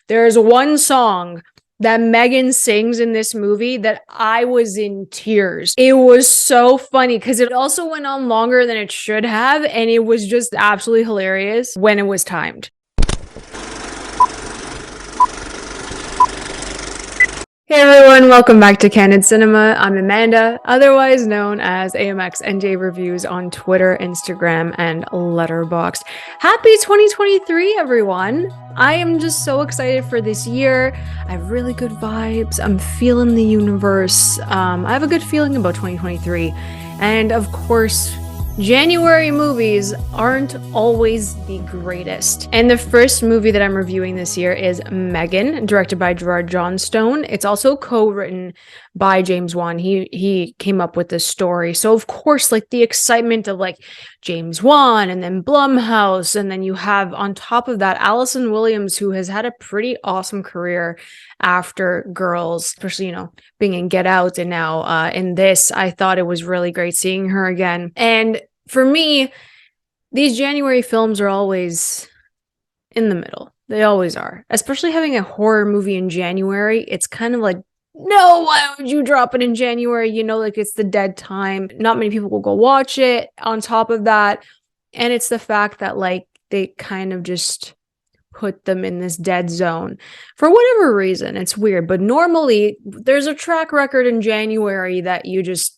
There's one song that M3GAN sings in this movie that I was in tears. It was so funny because it also went on longer than it should have, and it was just absolutely hilarious when it was timed. Hey everyone, welcome back to Candid Cinema. I'm Amanda, otherwise known as AMXNJ Reviews on Twitter, Instagram, and Letterboxd. Happy 2023, everyone! I am just so excited for this year. I have really good vibes. I'm feeling the universe. I have a good feeling about 2023. And of course, January movies aren't always the greatest. And the first movie that I'm reviewing this year is M3GAN, directed by Gerard Johnstone. It's also co-written by James Wan. He came up with this story. So of course, like the excitement of like James Wan and then Blumhouse, and then you have on top of that Allison Williams, who has had a pretty awesome career after Girls, especially, you know, being in Get Out and now in this. I thought it was really great seeing her again. And for me, these January films are always in the middle. They always are. Especially having a horror movie in January, it's kind of like, no, why would you drop it in January? You know, like it's the dead time. Not many people will go watch it on top of that. And it's the fact that like they kind of just put them in this dead zone for whatever reason. It's weird. But normally there's a track record in January that you just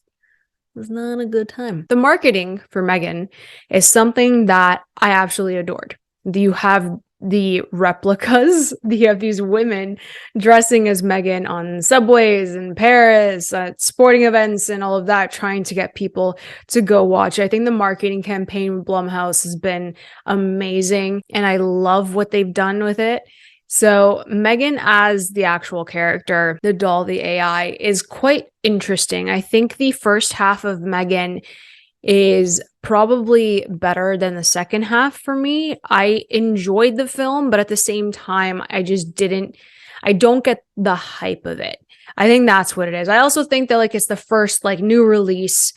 was not a good time. The marketing for M3GAN is something that I absolutely adored. You have the replicas. You have these women dressing as M3GAN on subways in Paris, at sporting events and all of that, trying to get people to go watch. I think the marketing campaign with Blumhouse has been amazing, and I love what they've done with it. So M3GAN as the actual character, the doll, the AI, is quite interesting. I think the first half of M3GAN is probably better than the second half for me. I enjoyed the film, but at the same time, I don't get the hype of it. I think that's what it is. I also think that like it's the first like new release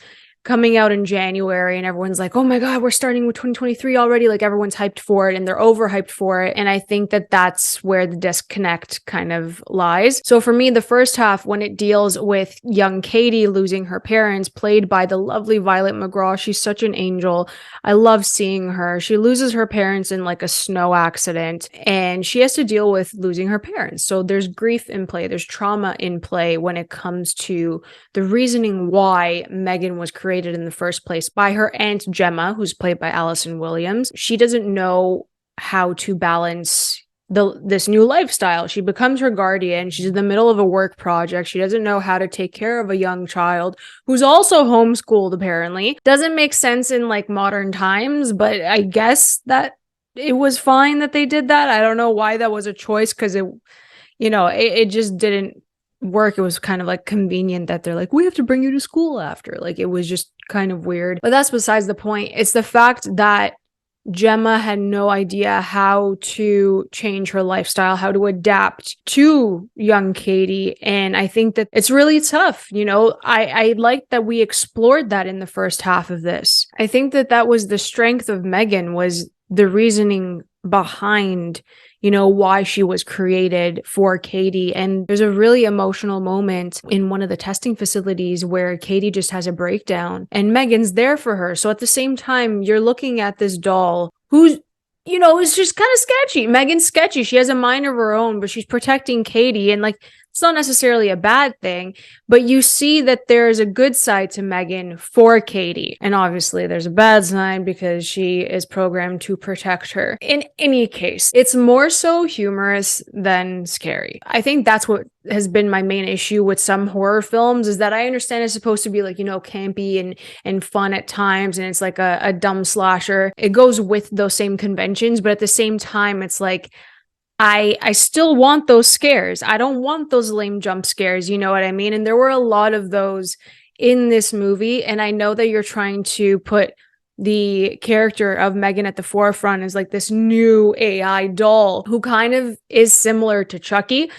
coming out in January, and everyone's like, oh my God, we're starting with 2023 already. Like everyone's hyped for it and they're overhyped for it. And I think that that's where the disconnect kind of lies. So for me, the first half, when it deals with young Katie losing her parents, played by the lovely Violet McGraw, she's such an angel. I love seeing her. She loses her parents in like a snow accident, and she has to deal with losing her parents. So there's grief in play. There's trauma in play when it comes to the reasoning why M3GAN was created in the first place by her aunt Gemma, who's played by Allison Williams. She doesn't know how to balance this new lifestyle. She becomes her guardian. She's in the middle of a work project. She doesn't know how to take care of a young child who's also homeschooled, apparently. Doesn't make sense in like modern times, but I guess that it was fine that they did that. I don't know why that was a choice, because it just didn't work. It was kind of like convenient that they're like, we have to bring you to school after. Like it was just kind of weird. But that's besides the point. It's the fact that Gemma had no idea how to change her lifestyle, how to adapt to young Katie. And I think that it's really tough. You know, I like that we explored that in the first half of this. I think that that was the strength of M3GAN, was the reasoning behind, you know, why she was created for Katie. And there's a really emotional moment in one of the testing facilities where Katie just has a breakdown and M3GAN's there for her. So at the same time, you're looking at this doll who's, you know, is just kind of sketchy. M3GAN's sketchy. She has a mind of her own, but she's protecting Katie. And like, it's not necessarily a bad thing, but you see that there's a good side to M3GAN for Katie. And obviously there's a bad side because she is programmed to protect her. In any case, it's more so humorous than scary. I think that's what has been my main issue with some horror films, is that I understand it's supposed to be like, you know, campy and fun at times, and it's like a dumb slasher. It goes with those same conventions, but at the same time, it's like, I still want those scares. I don't want those lame jump scares, you know what I mean? And there were a lot of those in this movie, and I know that you're trying to put the character of M3GAN at the forefront as like this new AI doll who kind of is similar to Chucky.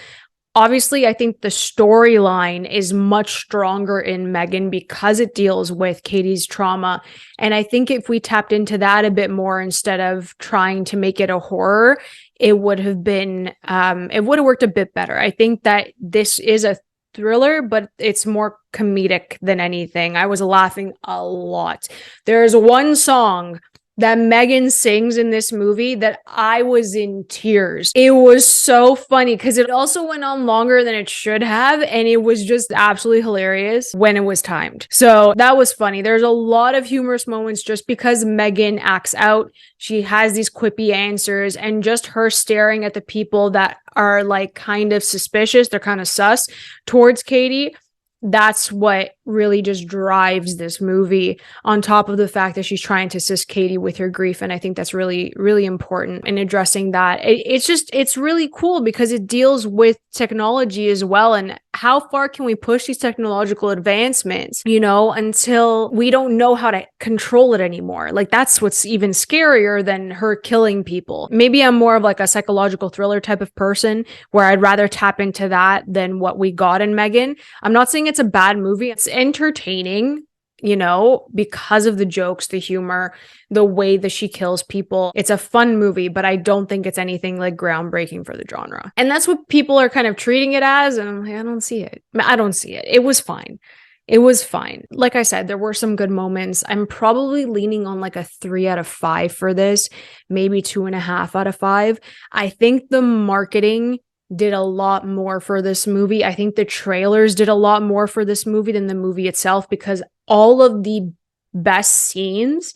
Obviously, I think the storyline is much stronger in M3GAN because it deals with Katie's trauma. And I think if we tapped into that a bit more instead of trying to make it a horror, it would have been, it would have worked a bit better. I think that this is a thriller, but it's more comedic than anything. I was laughing a lot. There's one song that M3GAN sings in this movie that I was in tears. It was so funny because it also went on longer than it should have, and it was just absolutely hilarious when it was timed. So that was funny. There's a lot of humorous moments just because M3GAN acts out. She has these quippy answers, and just her staring at the people that are like kind of suspicious, they're kind of sus towards Katie. That's what really just drives this movie, on top of the fact that she's trying to assist Katie with her grief. And I think that's really, really important in addressing that. It's really cool because it deals with technology as well. And how far can we push these technological advancements, you know, until we don't know how to control it anymore? Like, that's what's even scarier than her killing people. Maybe I'm more of like a psychological thriller type of person where I'd rather tap into that than what we got in M3GAN. I'm not saying it's a bad movie. It's entertaining, you know, because of the jokes, the humor, the way that she kills people. It's a fun movie, but I don't think it's anything like groundbreaking for the genre. And that's what people are kind of treating it as. And I'm like, I don't see it. I don't see it. It was fine. It was fine. Like I said, there were some good moments. I'm probably leaning on like a 3 out of 5 for this, maybe 2.5 out of 5. I think the marketing did a lot more for this movie. I think the trailers did a lot more for this movie than the movie itself, because all of the best scenes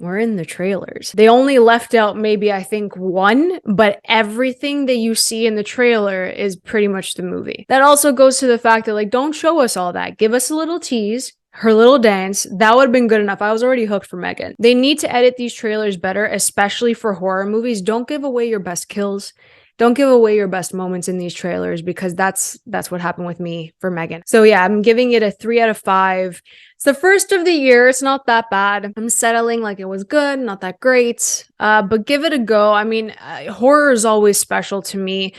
were in the trailers. They only left out maybe, I think, one, but everything that you see in the trailer is pretty much the movie. That also goes to the fact that, like, don't show us all that. Give us a little tease, her little dance. That would have been good enough. I was already hooked for M3GAN. They need to edit these trailers better, especially for horror movies. Don't give away your best kills. Don't give away your best moments in these trailers, because that's what happened with me for M3GAN. So yeah, I'm giving it a 3 out of 5. It's the first of the year. It's not that bad. I'm settling like it was good, not that great. But give it a go. I mean, horror is always special to me.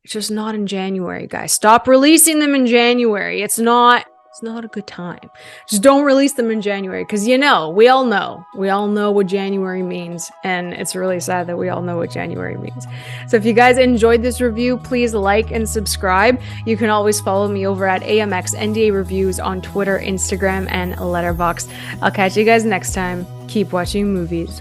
It's just not in January, guys. Stop releasing them in January. It's not a good time. Just don't release them in January, because, you know, we all know what January means, and it's really sad that we all know what January means. So if you guys enjoyed this review, please like and subscribe. You can always follow me over at AMXNDA Reviews on Twitter, Instagram, and Letterboxd. I'll catch you guys next time. Keep watching movies.